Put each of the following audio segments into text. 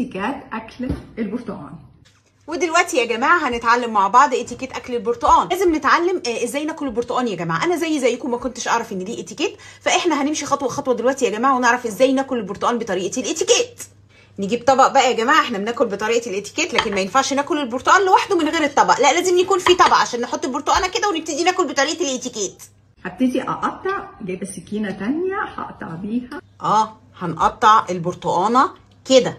اتيكيت اكل البرتقال. ودلوقتي يا جماعه هنتعلم مع بعض اتيكيت اكل البرتقال. لازم نتعلم ازاي ناكل البرتقال يا جماعه. انا زيكم ما كنتش اعرف ان دي اتيكيت، فاحنا هنمشي خطوه خطوه دلوقتي يا جماعه ونعرف ازاي ناكل البرتقال بطريقه الاتيكيت. نجيب طبق بقى يا جماعه، احنا بناكل بطريقه الاتيكيت لكن ما ينفعش ناكل البرتقال لوحده من غير الطبق، لا لازم يكون في طبق عشان نحط البرتقانه كده ونبتدي ناكل بطريقه الاتيكيت. هبتدي اقطع، جايبه سكينه تانية هقطع بيها. هنقطع البرتقانه كده،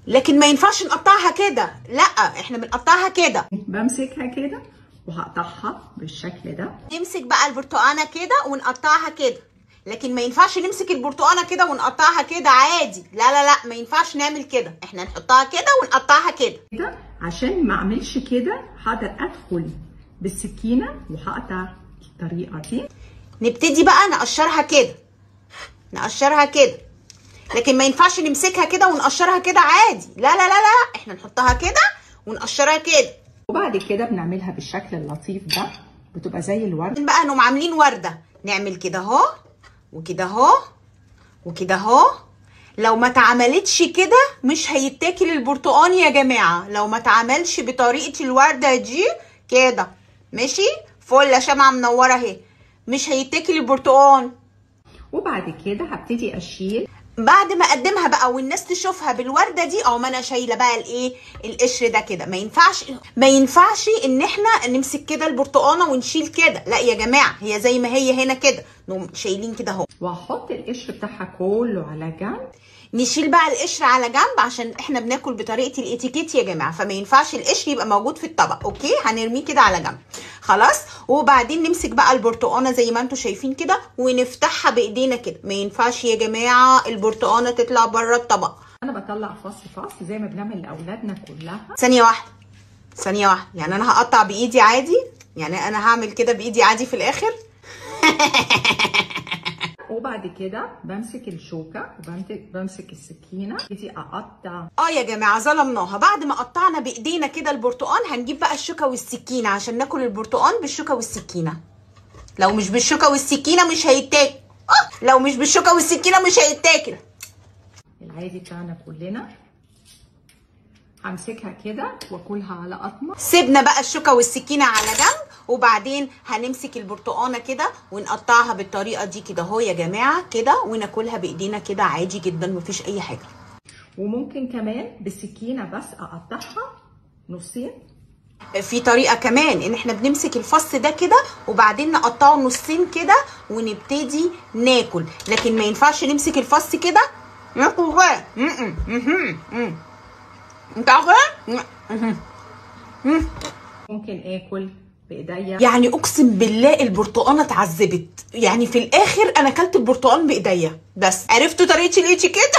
لكن ما ينفعش نقطعها كده، لا احنا بنقطعها كده. بمسكها كده وهقطعها بالشكل ده. نمسك بقى البرتقانه كده ونقطعها كده، لكن ما ينفعش نمسك البرتقانه كده ونقطعها كده عادي، لا لا لا ما ينفعش نعمل كده، احنا نحطها كده ونقطعها كده عشان ما اعملش كده هقدر ادخل بالسكينه وهقطع الطريقه دي. نبتدي بقى نقشرها كده، نقشرها كده، لكن ما ينفعش نمسكها كده ونقشرها كده عادي، لا لا لا لا احنا نحطها كده ونقشرها كده. وبعد كده بنعملها بالشكل اللطيف ده، بتبقى زي الورد. بقى انهم عاملين ورده، نعمل كده اهو وكده اهو وكده اهو. لو ما اتعملتش كده مش هيتاكل البرتقال يا جماعه، لو ما اتعملش بطريقه الورده دي كده ماشي، فله شمعه منوره اهي، مش هيتاكل البرتقال. وبعد كده هبتدي اشيل بعد ما اقدمها بقى والناس تشوفها بالورده دي، ما انا شايله بقى الايه القشر ده كده. ما ينفعش ان احنا نمسك كده البرتقانه ونشيل كده، لا يا جماعه هي زي ما هي هنا كده، نقوم شايلين كده اهو. واحط القشر بتاعها كله على جنب. نشيل بقى القشر على جنب عشان احنا بناكل بطريقه الاتيكيت يا جماعه، فما ينفعش القشر يبقى موجود في الطبق. اوكي هنرميه كده على جنب خلاص. وبعدين نمسك بقى البرتقانه زي ما انتم شايفين كده ونفتحها بايدينا كده. ما ينفعش يا جماعه البرتقانه تطلع بره الطبق. انا بطلع فص زي ما بنعمل لاولادنا كلها. ثانيه واحده يعني انا هقطع بايدي عادي، يعني انا هعمل كده بايدي عادي في الاخر. وبعد كده بمسك الشوكه وبمسك السكينه ابتدي اقطع. يا جماعه ظلمناها، بعد ما قطعنا بايدينا كده البرتقال هنجيب بقى الشوكه والسكينه عشان ناكل البرتقال بالشوكه والسكينه. لو مش بالشوكه والسكينه مش هيتاكل. لو مش بالشوكه والسكينه مش هيتاكل. العادي بتاعنا كلنا همسكها كده واكلها على قطمه. سيبنا بقى الشوكه والسكينه على جنب، وبعدين هنمسك البرتقانه كده ونقطعها بالطريقه دي كده اهو يا جماعه كده، وناكلها بايدينا كده عادي جدا مفيش اي حاجه. وممكن كمان بالسكينه بس اقطعها نصين. في طريقه كمان ان احنا بنمسك الفص ده كده وبعدين نقطعه نصين كده ونبتدي ناكل، لكن ما ينفعش نمسك الفص كده ناكل غير. انت عارفه ممكن اكل بايديا. يعني اقسم بالله البرتقانه اتعذبت، يعني في الاخر انا اكلت البرتقال بايديا بس. عرفتوا طريقه الاتيكيت؟